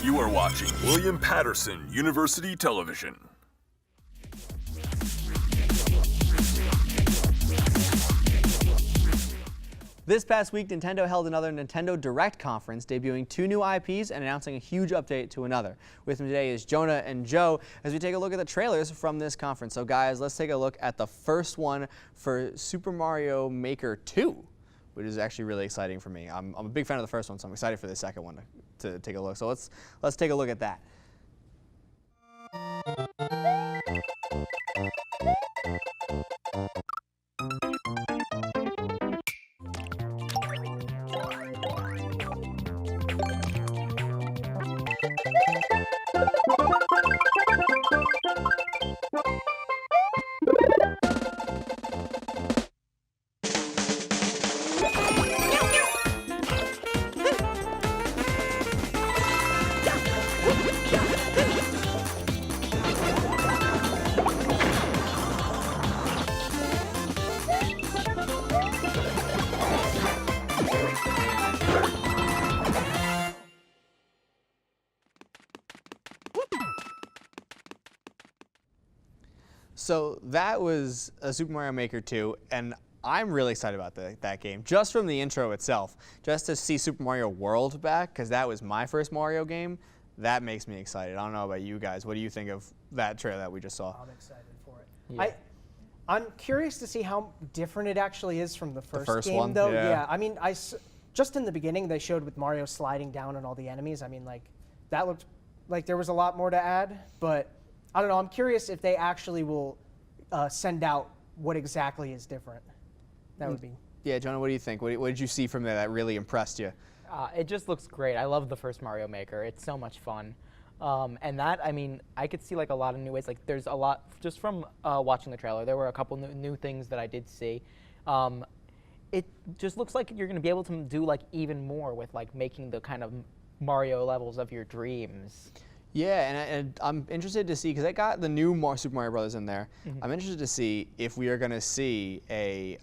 You are watching William Patterson University Television. This past week, Nintendo held another Nintendo Direct conference, debuting 2 new IPs and announcing a huge update to another. With me today is Jonah and Joe as we take a look at the trailers from this conference. So guys, let's take a look at the first one for Super Mario Maker 2, which is actually really exciting for me. I'm a big fan of the first one, so I'm excited for the second one to take a look. So let's take a look at that. So that was a Super Mario Maker 2, and I'm really excited about that game, just from the intro itself. Just to see Super Mario World back, because that was my first Mario game, that makes me excited. I don't know about you guys. What do you think of that trailer that we just saw? I'm excited for it. Yeah. I'm curious to see how different it actually is from the first game, one, though. yeah. I mean, just in the beginning, they showed with Mario sliding down on all the enemies. I mean, like, that looked like there was a lot more to add, but I don't know. I'm curious if they actually will send out what exactly is different. That would be. Yeah, Jonah, what do you think? What did you see from there that really impressed you? It just looks great. I love the first Mario Maker. It's so much fun. And that, I mean, I could see like a lot of new ways. Like there's a lot, just from watching the trailer, there were a couple new things that I did see. It just looks like you're gonna be able to do like even more with like making the kind of Mario levels of your dreams. Yeah, and I'm interested to see, because they got the new Super Mario Brothers in there. I'm interested to see if we are going to see a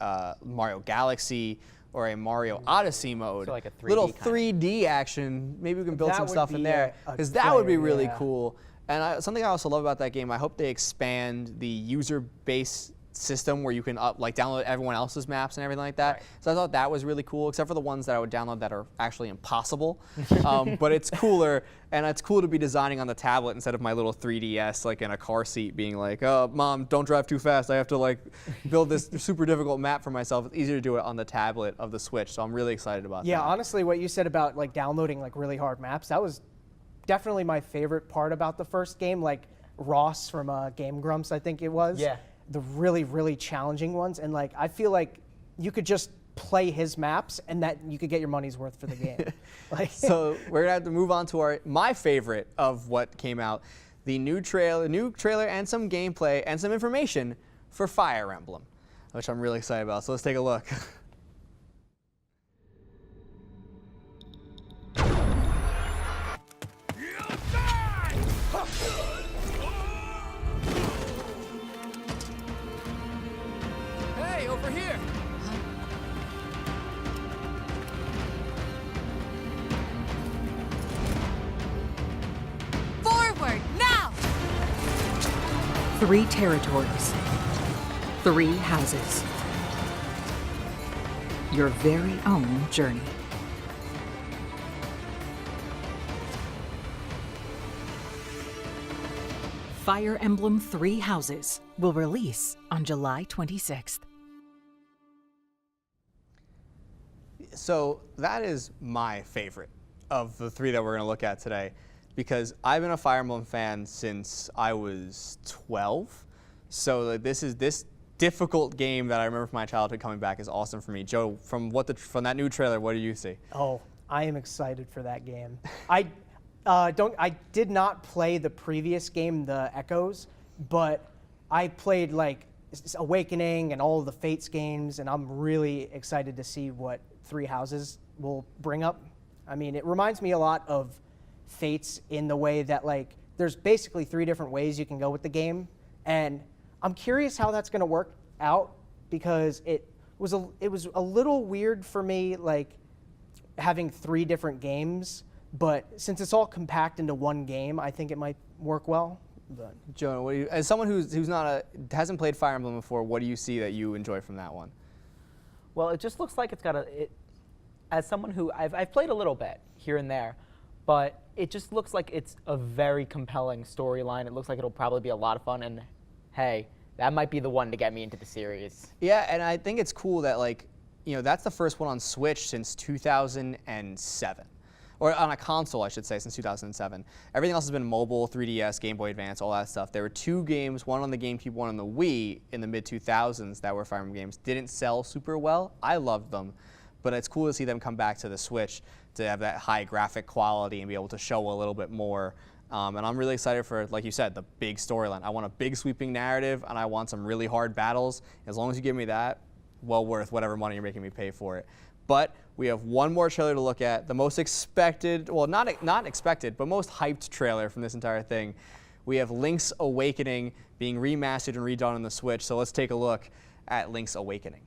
Mario Galaxy or a Mario Odyssey mode. So like a 3D little kind 3D action. Maybe we can build That some would stuff be in there, a because that would be fire, really yeah. cool. And something I also love about that game, I hope they expand the user base system where you can like download everyone else's maps and everything like that. Right. So I thought that was really cool, except for the ones that I would download that are actually impossible. But it's cooler, and it's cool to be designing on the tablet instead of my little 3DS like in a car seat being like, oh, Mom, don't drive too fast. I have to like build this super difficult map for myself. It's easier to do it on the tablet of the Switch, so I'm really excited about that. Yeah, honestly, what you said about like downloading like really hard maps, that was definitely my favorite part about the first game. Like Ross from Game Grumps, I think it was. Yeah. The really, really challenging ones. And like, I feel like you could just play his maps and that you could get your money's worth for the game. Like, so we're gonna have to move on to my favorite of what came out, the new trailer and some gameplay and some information for Fire Emblem, which I'm really excited about. So let's take a look. Hey, over here! Forward, now! 3 territories, 3 houses. Your very own journey. Fire Emblem 3 Houses will release on July 26th. So that is my favorite of the 3 that we're going to look at today, because I've been a Fire Emblem fan since I was 12. So this difficult game that I remember from my childhood coming back is awesome for me. Joe, from that new trailer, what do you see? oh, I am excited for that game. I did not play the previous game, the Echoes, but I played like Awakening and all of the Fates games, and I'm really excited to see what 3 Houses will bring up. I mean, it reminds me a lot of Fates in the way that like there's basically 3 different ways you can go with the game, and I'm curious how that's going to work out, because it was a little weird for me, like having 3 different games, but since it's all compact into one game, I think it might work well. But Jonah, what do you, as someone hasn't played Fire Emblem before, what do you see that you enjoy from that one? Well, it just looks like it's got as someone who I've played a little bit here and there, but it just looks like it's a very compelling storyline. It looks like it'll probably be a lot of fun, and hey, that might be the one to get me into the series. Yeah, and I think it's cool that, like, you know, that's the first one on Switch since 2007. Or on a console, I should say, since 2007. Everything else has been mobile, 3DS, Game Boy Advance, all that stuff. There were 2 games, one on the GameCube, one on the Wii, in the mid-2000s that were Fire Emblem games. Didn't sell super well. I loved them. But it's cool to see them come back to the Switch to have that high graphic quality and be able to show a little bit more. And I'm really excited for, like you said, the big storyline. I want a big sweeping narrative, and I want some really hard battles. As long as you give me that, well worth whatever money you're making me pay for it. But we have one more trailer to look at, the most expected, well, not expected, but most hyped trailer from this entire thing. We have Link's Awakening being remastered and redone on the Switch, so let's take a look at Link's Awakening.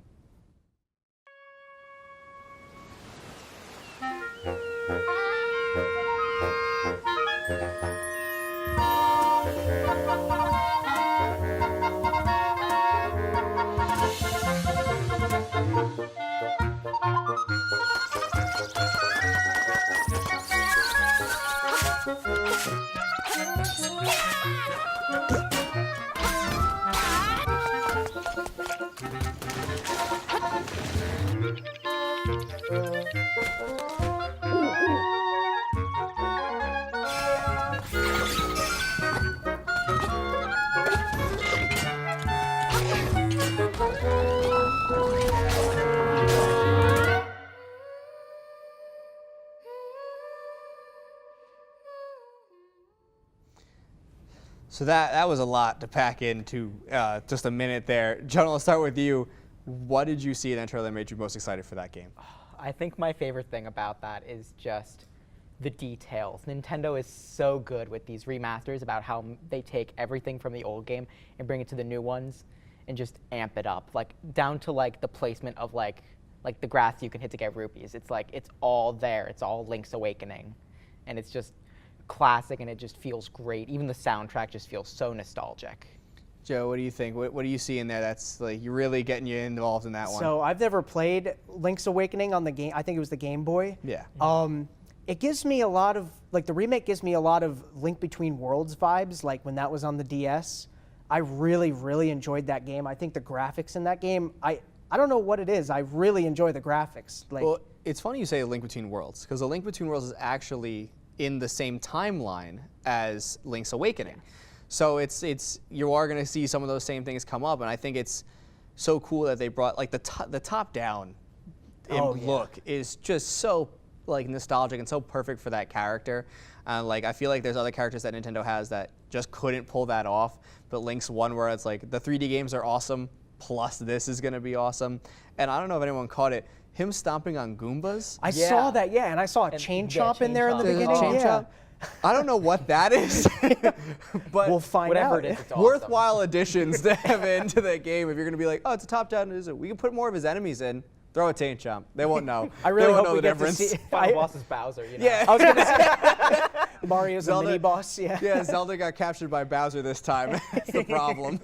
So that was a lot to pack into just a minute there. Jonah, let's start with you. What did you see in that trailer that made you most excited for that game? I think my favorite thing about that is just the details. Nintendo is so good with these remasters about how they take everything from the old game and bring it to the new ones and just amp it up, like down to like the placement of like the grass you can hit to get rupees. It's like it's all there. It's all Link's Awakening, and it's just classic, and it just feels great. Even the soundtrack just feels so nostalgic. Joe, what do you think? What do you see in there that's like you're really getting you involved in that one? So I've never played Link's Awakening on the game. I think it was the Game Boy. Yeah. It gives me a lot of, like, the remake gives me a lot of Link Between Worlds vibes, like when that was on the DS. I really, really enjoyed that game. I think the graphics in that game, I don't know what it is. I really enjoy the graphics. Like, well, it's funny you say Link Between Worlds, because the Link Between Worlds is actually in the same timeline as Link's Awakening. Yeah. So you are going to see some of those same things come up, and I think it's so cool that they brought, like, the top-down look is just so, like, nostalgic and so perfect for that character. Like, I feel like there's other characters that Nintendo has that just couldn't pull that off, but Link's one where it's like the 3D games are awesome, plus this is going to be awesome. And I don't know if anyone caught it, him stomping on Goombas. I saw that, yeah, and I saw a chain chomp in there in the beginning. Chain chomp. I don't know what that is, but we'll find whatever out. It is, it's awesome. Worthwhile additions to have into that game. If you're going to be like, oh, it's a top-down, we can put more of his enemies in. Throw a chain chomp. They won't know. I really hope know we the get difference. to see. Final boss is Bowser, you know. Yeah. I was gonna say Mario's a mini boss. Yeah. Yeah, Zelda got captured by Bowser this time. That's the problem.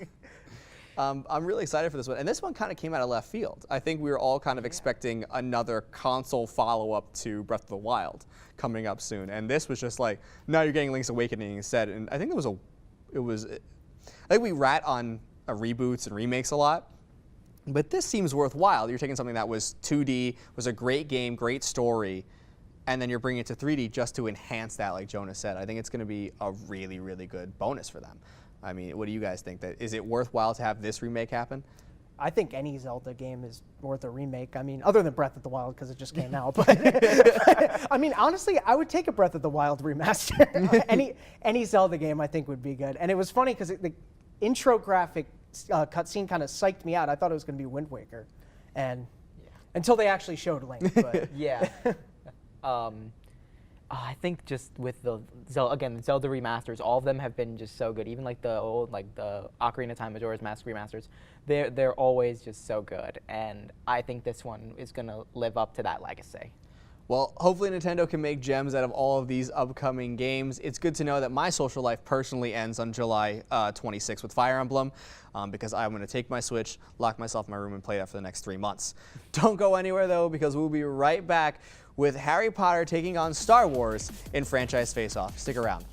I'm really excited for this one. And this one kind of came out of left field. I think we were all kind of expecting another console follow-up to Breath of the Wild coming up soon. And this was just like, now you're getting Link's Awakening instead. And I think I think we rat on reboots and remakes a lot. But this seems worthwhile. You're taking something that was 2D, was a great game, great story, and then you're bringing it to 3D just to enhance that, like Jonah said. I think it's going to be a really, really good bonus for them. I mean, what do you guys think? Is it worthwhile to have this remake happen? I think any Zelda game is worth a remake. I mean, other than Breath of the Wild because it just came out. But I mean, honestly, I would take a Breath of the Wild remaster. any Zelda game I think would be good. And it was funny because the intro graphic cutscene kind of psyched me out. I thought it was going to be Wind Waker, and until they actually showed Link. But. Yeah. I think just with the Zelda remasters, all of them have been just so good. Even like the old, like the Ocarina of Time, Majora's Mask remasters, they're always just so good. And I think this one is going to live up to that legacy. Well, hopefully Nintendo can make gems out of all of these upcoming games. It's good to know that my social life personally ends on July 26th with Fire Emblem because I'm going to take my Switch, lock myself in my room, and play that for the next 3 months. Don't go anywhere, though, because we'll be right back with Harry Potter taking on Star Wars in Franchise Face-Off. Stick around.